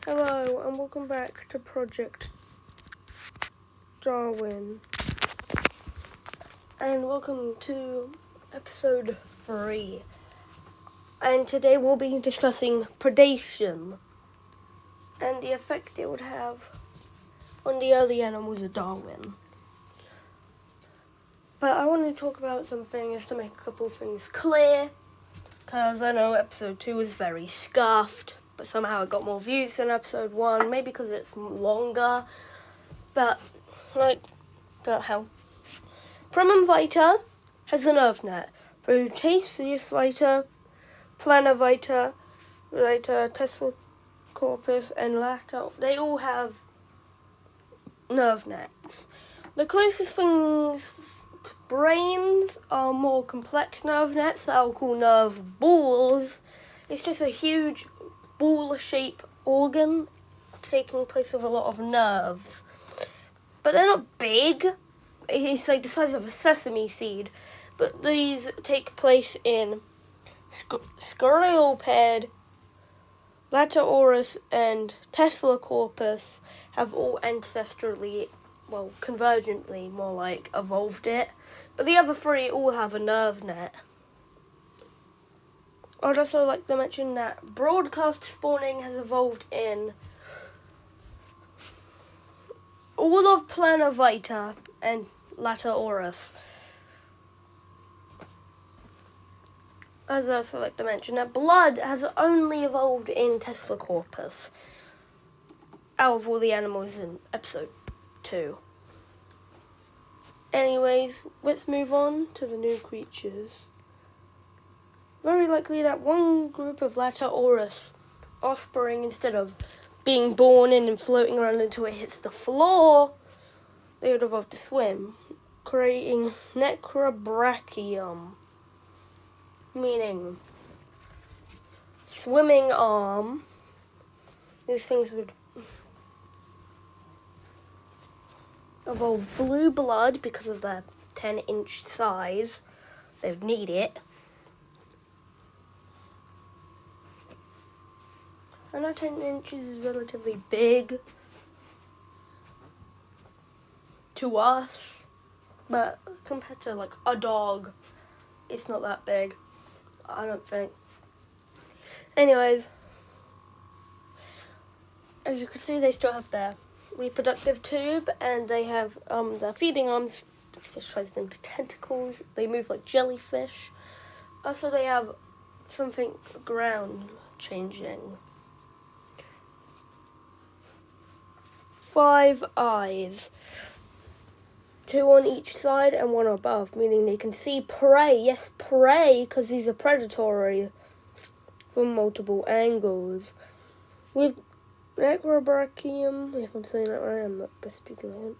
Hello and welcome back to Project Darwin. And welcome to episode 3. And today we'll be discussing predation and the effect it would have on the early animals of Darwin. But I want to talk about some things to make a couple of things clear, because I know episode 2 was very scuffed, but somehow it got more views than episode 1, maybe because it's longer, but hell. Primum vitae has a nerve net. Proteus vitae, plana vitae, Tesla corpus, and lata, they all have nerve nets. The closest things to brains are more complex nerve nets that I'll call nerve balls. It's just a huge ball-shaped organ taking place of a lot of nerves. But they're not big. It's like the size of a sesame seed. But these take place in scrotal, lataurus, and Tesla corpus have all ancestrally, convergently, more like, evolved it. But the other three all have a nerve net. I'd also like to mention that broadcast spawning has evolved in all of plana vitae and lataurus. I'd also like to mention that blood has only evolved in Tesla corpus out of all the animals in episode 2. Anyways, let's move on to the new creatures. Very likely that one group of lataurus offspring, instead of being born in and floating around until it hits the floor, they would evolve to swim, creating necrobrachium, meaning swimming arm. These things would evolve blue blood because of their 10-inch size. They would need it. I know 10 inches is relatively big to us, but compared to like a dog, it's not that big, I don't think. Anyways, as you can see, they still have their reproductive tube, and they have their feeding arms, which specialize into tentacles. They move like jellyfish. Also, they have something ground changing. 5 eyes, 2 on each side and 1 above, meaning they can see prey. Yes, prey, because these are predatory from multiple angles. With necrobrachium, if I'm saying that right, I'm not best speaking like it.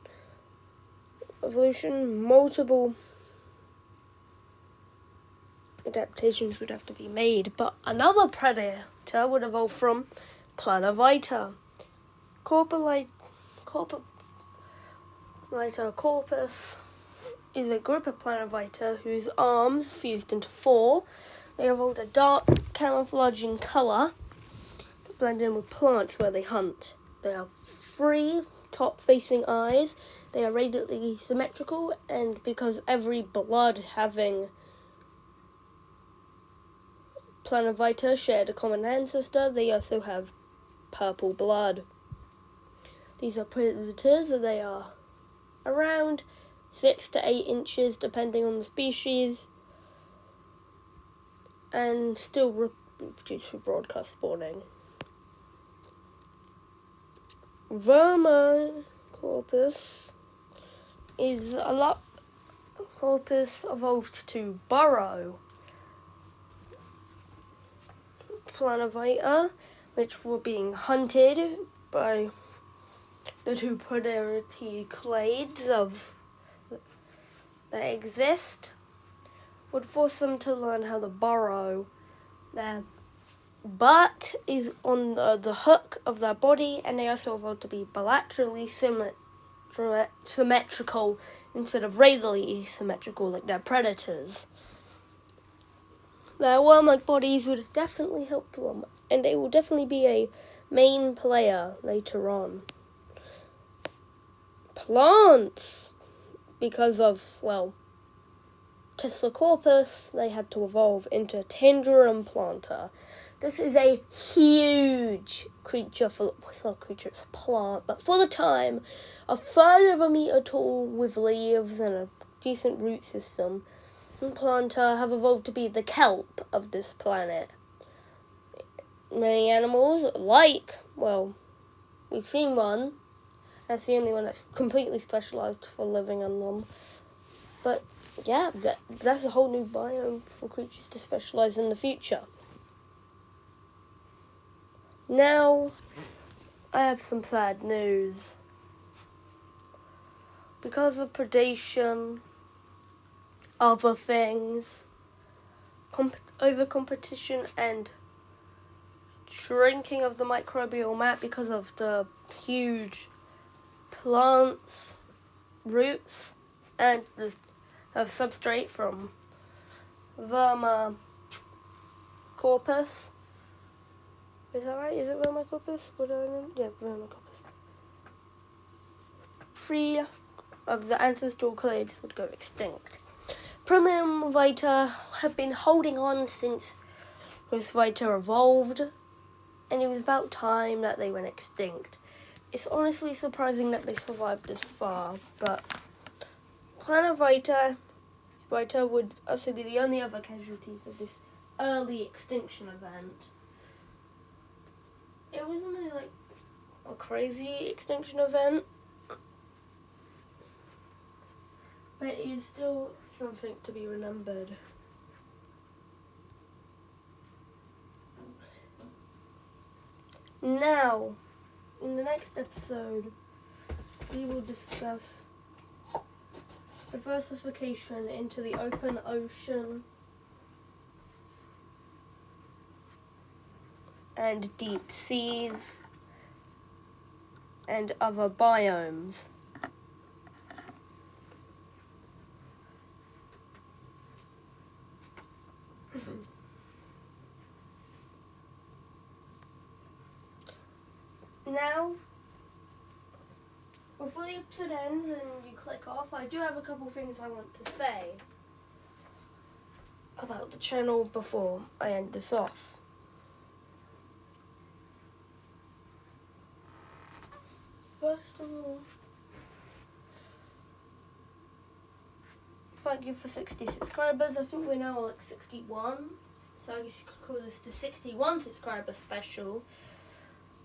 Evolution, multiple adaptations would have to be made, but another predator would evolve from plana vitae. Corpus is a group of plana vitae whose arms fused into 4. They evolved a dark camouflaging colour to blend in with plants where they hunt. They have 3 top-facing eyes. They are radially symmetrical, and because every blood having plana vitae shared a common ancestor, they also have purple blood. These are predators, and they are around 6 to 8 inches depending on the species, and still reproduce for broadcast spawning. Vermicorpus is a lot. Corpus evolved to burrow plana vitae, which were being hunted by the 2 predatory clades that exist, would force them to learn how to burrow. Their butt is on the hook of their body, and they also evolved to be bilaterally symmetrical instead of radially symmetrical like their predators. Their worm-like bodies would definitely help them, and they will definitely be a main player later on. Plants, because of, well, Tesla corpus, they had to evolve into Tangerine planter. This is a huge creature, it's not a creature, it's a plant, but for the time, a third of a meter tall with leaves and a decent root system. And planter have evolved to be the kelp of this planet. Many animals, well, we've seen one. That's the only one that's completely specialised for living on them. But yeah, that's a whole new biome for creatures to specialise in the future. Now, I have some sad news. Because of predation, other things, over-competition and shrinking of the microbial map because of the huge plants, roots, and the substrate from Verma corpus. Is that right? Is it Verma corpus? What do I know? Yeah, Verma corpus. 3 of the ancestral clades would go extinct. Premium Vita have been holding on since this Vita evolved, and it was about time that they went extinct. It's honestly surprising that they survived this far, but Planet Vita would also be the only other casualties of this early extinction event. It wasn't really like a crazy extinction event, but it is still something to be remembered. Now, in the next episode, we will discuss diversification into the open ocean and deep seas and other biomes. Now, before the episode ends and you click off, I do have a couple things I want to say about the channel before I end this off. First of all, thank you for 60 subscribers. I think we're now on like 61, so I guess you could call this the 61 subscriber special.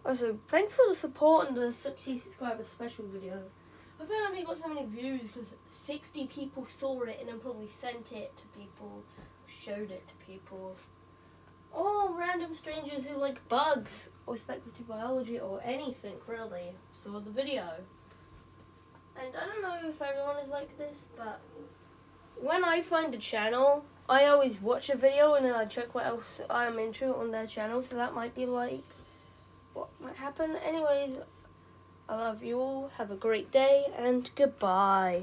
Also, thanks for the support on the 60 subscriber special video. I think I only got so many views because 60 people saw it and then probably sent it to people, showed it to people. Or random strangers who like bugs or speculative biology or anything really saw the video. And I don't know if everyone is like this, but when I find a channel, I always watch a video and then I check what else I'm into on their channel, so that might be like what might happen. Anyways, I love you all, have a great day, and goodbye.